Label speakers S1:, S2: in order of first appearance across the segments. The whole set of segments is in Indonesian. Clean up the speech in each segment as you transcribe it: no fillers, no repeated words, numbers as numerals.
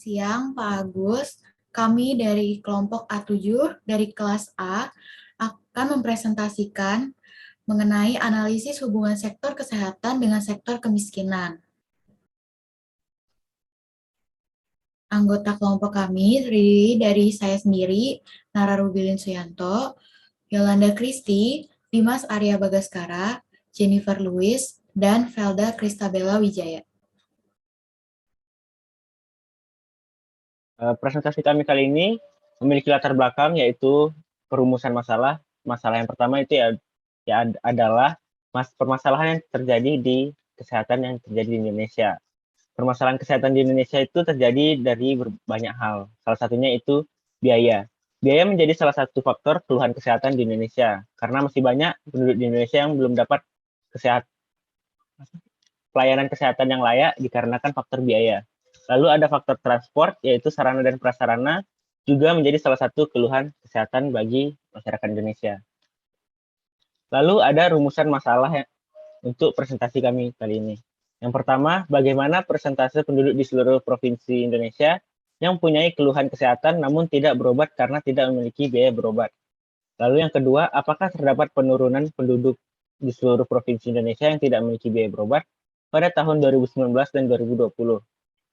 S1: siang, Pak Agus. Kami dari kelompok A7 dari kelas A akan mempresentasikan mengenai analisis hubungan sektor kesehatan dengan sektor kemiskinan. Anggota kelompok kami terdiri dari saya sendiri, Nara Rubilin Suyanto, Yolanda Kristi, Dimas Arya Bagaskara, Jennifer Lewis, dan Velda Kristabella Wijaya.
S2: Presentasi kami kali ini memiliki latar belakang yaitu perumusan masalah. Masalah yang pertama itu adalah permasalahan yang terjadi di kesehatan yang terjadi di Indonesia. Permasalahan kesehatan di Indonesia itu terjadi dari banyak hal. Salah satunya itu biaya. Biaya menjadi salah satu faktor keluhan kesehatan di Indonesia karena masih banyak penduduk di Indonesia yang belum dapat pelayanan kesehatan yang layak dikarenakan faktor biaya. Lalu ada faktor transport, yaitu sarana dan prasarana, juga menjadi salah satu keluhan kesehatan bagi masyarakat Indonesia. Lalu ada rumusan masalah untuk presentasi kami kali ini. Yang pertama, bagaimana persentase penduduk di seluruh provinsi Indonesia yang mempunyai keluhan kesehatan namun tidak berobat karena tidak memiliki biaya berobat. Lalu yang kedua, apakah terdapat penurunan penduduk di seluruh provinsi Indonesia yang tidak memiliki biaya berobat pada tahun 2019 dan 2020?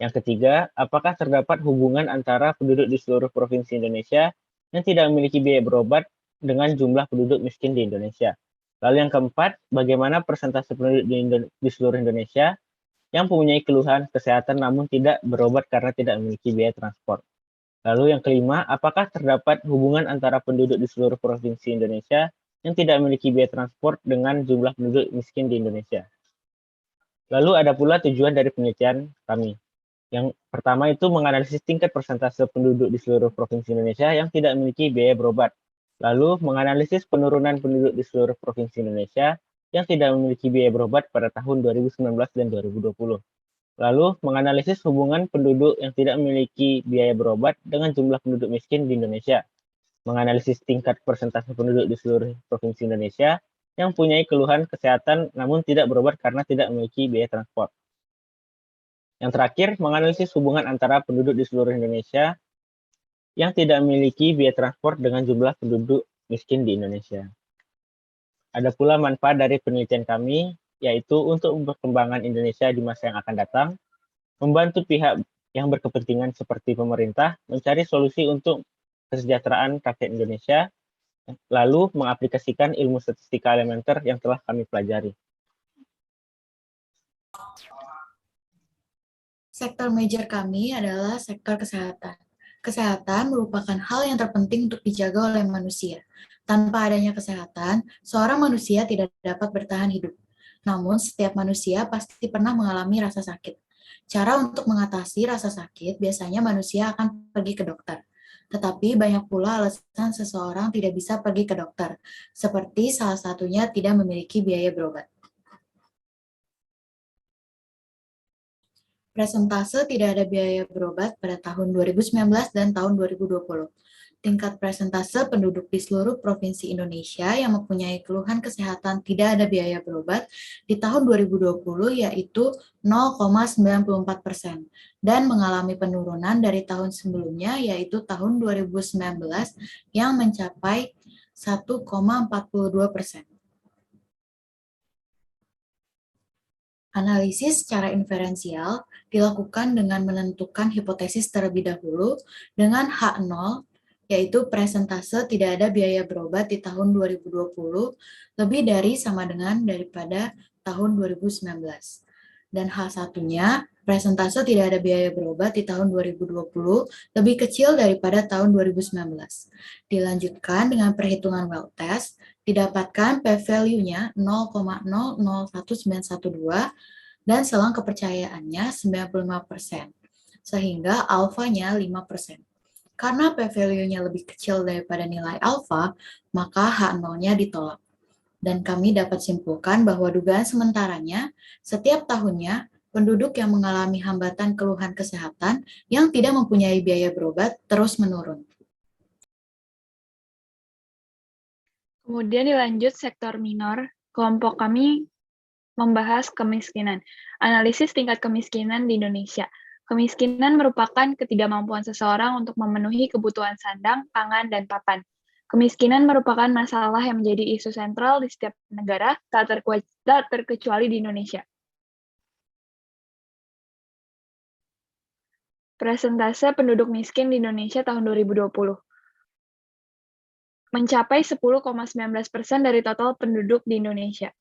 S2: Yang ketiga, apakah terdapat hubungan antara penduduk di seluruh provinsi Indonesia yang tidak memiliki biaya berobat dengan jumlah penduduk miskin di Indonesia? Lalu yang keempat, bagaimana persentase penduduk di seluruh Indonesia yang mempunyai keluhan kesehatan namun tidak berobat karena tidak memiliki biaya transport? Lalu yang kelima, apakah terdapat hubungan antara penduduk di seluruh provinsi Indonesia yang tidak memiliki biaya transport dengan jumlah penduduk miskin di Indonesia? Lalu ada pula tujuan dari penelitian kami. Yang pertama itu menganalisis tingkat persentase penduduk di seluruh provinsi Indonesia yang tidak memiliki biaya berobat. Lalu menganalisis penurunan penduduk di seluruh provinsi Indonesia yang tidak memiliki biaya berobat pada tahun 2019 dan 2020. Lalu menganalisis hubungan penduduk yang tidak memiliki biaya berobat dengan jumlah penduduk miskin di Indonesia. Menganalisis tingkat persentase penduduk di seluruh provinsi Indonesia yang mempunyai keluhan kesehatan namun tidak berobat karena tidak memiliki biaya transport. Yang terakhir, menganalisis hubungan antara penduduk di seluruh Indonesia yang tidak memiliki biaya transport dengan jumlah penduduk miskin di Indonesia. Ada pula manfaat dari penelitian kami, yaitu untuk perkembangan Indonesia di masa yang akan datang, membantu pihak yang berkepentingan seperti pemerintah mencari solusi untuk kesejahteraan rakyat Indonesia, lalu mengaplikasikan ilmu statistika elementer yang telah kami pelajari.
S1: Sektor major kami adalah sektor kesehatan. Kesehatan merupakan hal yang terpenting untuk dijaga oleh manusia. Tanpa adanya kesehatan, seorang manusia tidak dapat bertahan hidup. Namun, setiap manusia pasti pernah mengalami rasa sakit. Cara untuk mengatasi rasa sakit biasanya manusia akan pergi ke dokter. Tetapi banyak pula alasan seseorang tidak bisa pergi ke dokter, seperti salah satunya tidak memiliki biaya berobat. Presentase tidak ada biaya berobat pada tahun 2019 dan tahun 2020. Tingkat presentase penduduk di seluruh provinsi Indonesia yang mempunyai keluhan kesehatan tidak ada biaya berobat di tahun 2020 yaitu 0,94% dan mengalami penurunan dari tahun sebelumnya yaitu tahun 2019 yang mencapai 1,42%. Analisis secara inferensial dilakukan dengan menentukan hipotesis terlebih dahulu dengan H0, yaitu presentase tidak ada biaya berobat di tahun 2020 lebih dari sama dengan daripada tahun 2019. Dan H1-nya, presentase tidak ada biaya berobat di tahun 2020 lebih kecil daripada tahun 2019. Dilanjutkan dengan perhitungan well test, didapatkan p-value-nya 0,001912 dan selang kepercayaannya 95%, sehingga alfanya 5%. Karena p-value-nya lebih kecil daripada nilai alfa, maka H0-nya ditolak. Dan kami dapat simpulkan bahwa dugaan sementaranya, setiap tahunnya, penduduk yang mengalami hambatan keluhan kesehatan yang tidak mempunyai biaya berobat terus menurun.
S3: Kemudian dilanjut sektor minor, kelompok kami membahas kemiskinan. Analisis tingkat kemiskinan di Indonesia. Kemiskinan merupakan ketidakmampuan seseorang untuk memenuhi kebutuhan sandang, pangan, dan papan. Kemiskinan merupakan masalah yang menjadi isu sentral di setiap negara, tak terkecuali di Indonesia. Persentase penduduk miskin di Indonesia tahun 2020 mencapai 10,19% dari total penduduk di Indonesia.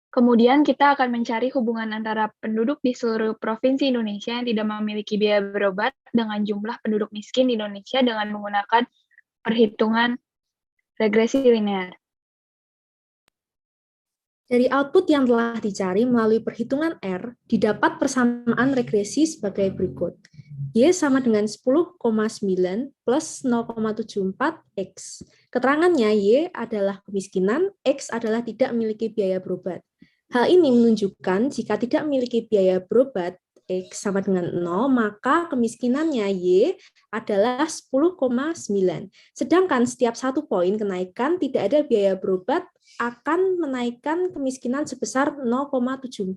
S3: Kemudian kita akan mencari hubungan antara penduduk di seluruh provinsi Indonesia yang tidak memiliki biaya berobat dengan jumlah penduduk miskin di Indonesia dengan menggunakan perhitungan regresi linear.
S4: Dari output yang telah dicari melalui perhitungan R, didapat persamaan regresi sebagai berikut. Y sama dengan 10,9 plus 0,74 X. Keterangannya Y adalah kemiskinan, X adalah tidak memiliki biaya berobat. Hal ini menunjukkan jika tidak memiliki biaya berobat, X sama dengan 0, maka kemiskinannya Y adalah 10,9. Sedangkan setiap satu poin kenaikan tidak ada biaya berobat akan menaikkan kemiskinan sebesar 0,74.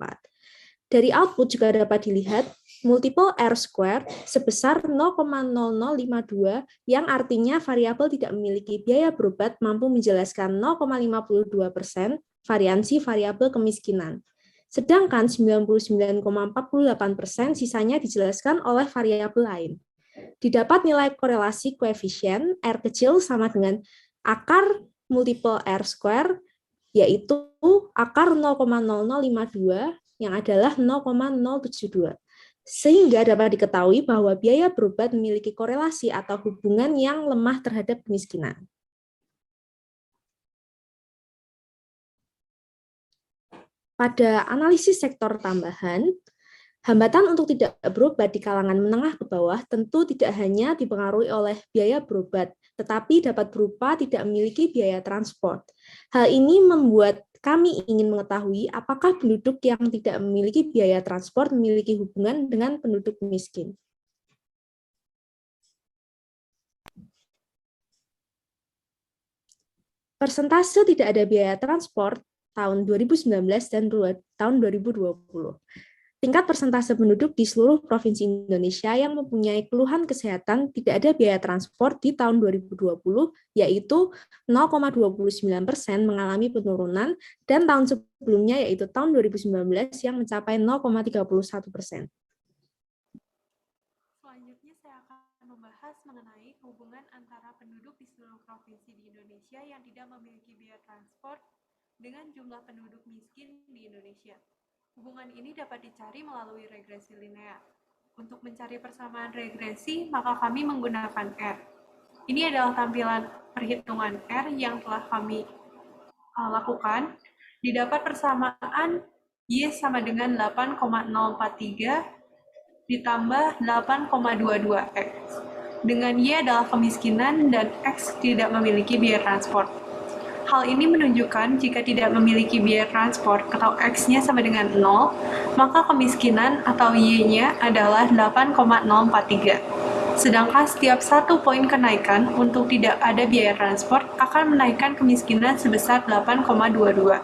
S4: Dari output juga dapat dilihat multiple R square sebesar 0,0052 yang artinya variabel tidak memiliki biaya berobat mampu menjelaskan 0,52% variansi variabel kemiskinan. Sedangkan 99,48% sisanya dijelaskan oleh variabel lain. Didapat nilai korelasi koefisien R kecil sama dengan akar multiple R square, yaitu akar 0,0052 yang adalah 0,072. Sehingga dapat diketahui bahwa biaya berobat memiliki korelasi atau hubungan yang lemah terhadap kemiskinan. Pada analisis sektor tambahan, hambatan untuk tidak berobat di kalangan menengah ke bawah tentu tidak hanya dipengaruhi oleh biaya berobat, tetapi dapat berupa tidak memiliki biaya transport. Hal ini membuat kami ingin mengetahui apakah penduduk yang tidak memiliki biaya transport memiliki hubungan dengan penduduk miskin. Persentase tidak ada biaya transport tahun 2019 dan tahun 2020. Tingkat persentase penduduk di seluruh provinsi Indonesia yang mempunyai keluhan kesehatan tidak ada biaya transport di tahun 2020, yaitu 0,29% mengalami penurunan, dan tahun sebelumnya yaitu tahun 2019 yang mencapai 0,31%.
S5: Selanjutnya saya akan membahas mengenai hubungan antara penduduk di seluruh provinsi di Indonesia yang tidak memiliki biaya transport dengan jumlah penduduk miskin di Indonesia. Hubungan ini dapat dicari melalui regresi linear. Untuk mencari persamaan regresi, maka kami menggunakan R. Ini adalah tampilan perhitungan R yang telah kami lakukan. Didapat persamaan Y sama dengan 8,043 ditambah 8,22X. Dengan Y adalah kemiskinan dan X tidak memiliki biaya transport. Hal ini menunjukkan jika tidak memiliki biaya transport atau X-nya sama dengan 0, maka kemiskinan atau Y-nya adalah 8,043. Sedangkan setiap satu poin kenaikan untuk tidak ada biaya transport akan menaikkan kemiskinan sebesar 8,22.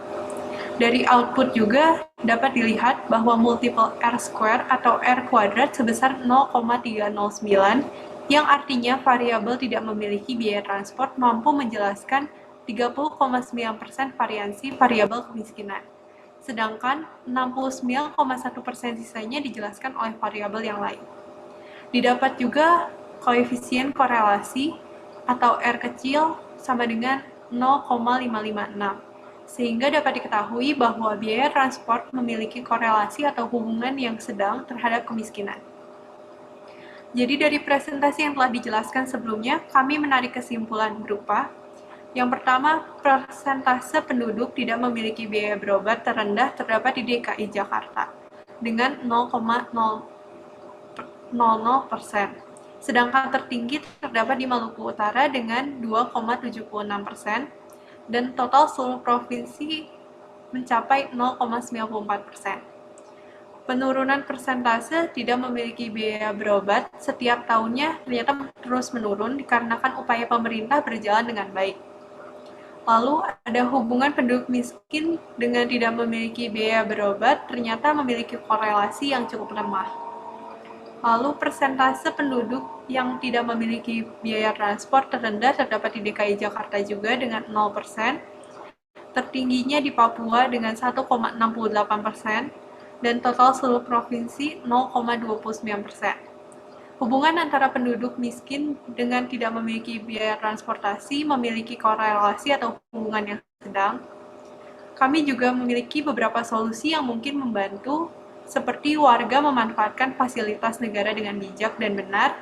S5: Dari output juga dapat dilihat bahwa multiple R square atau R kuadrat sebesar 0,309, yang artinya variabel tidak memiliki biaya transport mampu menjelaskan 30,9% variansi variabel kemiskinan. Sedangkan 69,1% sisanya dijelaskan oleh variabel yang lain. Didapat juga koefisien korelasi atau R kecil sama dengan 0,556, sehingga dapat diketahui bahwa biaya transport memiliki korelasi atau hubungan yang sedang terhadap kemiskinan. Jadi dari presentasi yang telah dijelaskan sebelumnya, kami menarik kesimpulan berupa: yang pertama, persentase penduduk tidak memiliki biaya berobat terendah terdapat di DKI Jakarta dengan 0,00%. Sedangkan tertinggi terdapat di Maluku Utara dengan 2,76%, dan total seluruh provinsi mencapai 0,94%. Penurunan persentase tidak memiliki biaya berobat setiap tahunnya ternyata terus menurun dikarenakan upaya pemerintah berjalan dengan baik. Lalu ada hubungan penduduk miskin dengan tidak memiliki biaya berobat ternyata memiliki korelasi yang cukup lemah. Lalu persentase penduduk yang tidak memiliki biaya transport terendah terdapat di DKI Jakarta juga dengan 0%, tertingginya di Papua dengan 1,68%, dan total seluruh provinsi 0,29%. Hubungan antara penduduk miskin dengan tidak memiliki biaya transportasi memiliki korelasi atau hubungan yang sedang. Kami juga memiliki beberapa solusi yang mungkin membantu, seperti warga memanfaatkan fasilitas negara dengan bijak dan benar,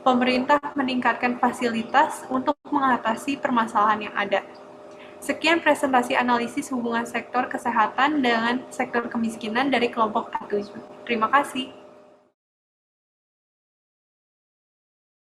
S5: pemerintah meningkatkan fasilitas untuk mengatasi permasalahan yang ada. Sekian presentasi analisis hubungan sektor kesehatan dengan sektor kemiskinan dari kelompok A7. Terima kasih.